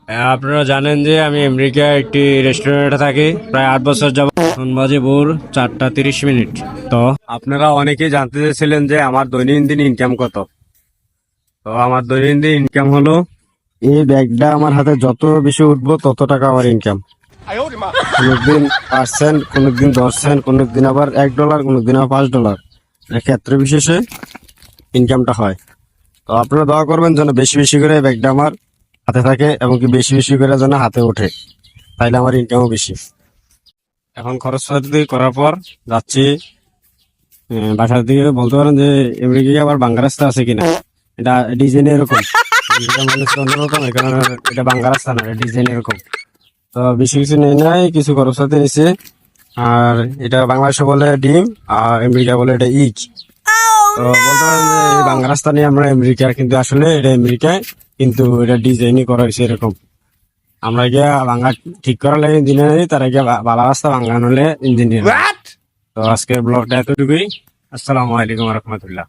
আপনারা জানেন যে আমি আমেরিকায় একটি রেস্টুরেন্টে থাকি প্রায় 8 বছর যাব। এখন বাজে ভোর 4:30। তো আপনারা অনেকেই জানতে চেয়েছিলেন যে আমার দৈনন্দিন ইনকাম কত। তো আমার দৈনন্দিন ইনকাম হলো, এই ব্যাগটা আমার হাতে যত বেশি উঠবো তত টাকা আমার ইনকাম। কোনদিন %, কোনদিন 10 সেন্ট, কোনদিন আবার $1, কোনদিন আবার $5। ক্ষেত্র বিশেষে ইনকামটা হয়। তো আপনারা দোয়া করবেন যেন বেশি বেশি করে ব্যাগটা আমার হাতে থাকে এবং কি বেশি বেশি করে যেন হাতে ওঠে, তাইলে আমার ইনকামও বেশি। এখন খরচপাতি করার পর যাচ্ছি বাসার দিকে। বলতে পারেন যে আমেরিকায় আবার বাঙ্গা রাস্তা আছে কিনা, এটা ডিজাইন এরকম। আমেরিকার মানুষ তো অন্যরকম, এখানে এটা বাঙ্গা রাস্তা না, ডিজাইন এরকম। তো বেশি কিছু নেই নাই, কিছু খরচপাতি নিছে। আর এটা বাংলাদেশে বলে ডিম, আর আমেরিকা বলে এটা ইক। তো বলতে পারেন যে এই বাংলা রাস্তা নিয়ে আমরা আমেরিকার, কিন্তু আসলে এটা আমেরিকায়, কিন্তু এটা ডিজাইনই করা হয়েছে এরকম। আমরা গিয়া বাংলা ঠিক করার লাগে ইঞ্জিনিয়ার, তারা গিয়া বালা রাস্তা বাংলা হলে ইঞ্জিনিয়ার। তো আজকের ব্লগটা এতটুকুই। আসসালামু আলাইকুম রহমতুল্লাহ।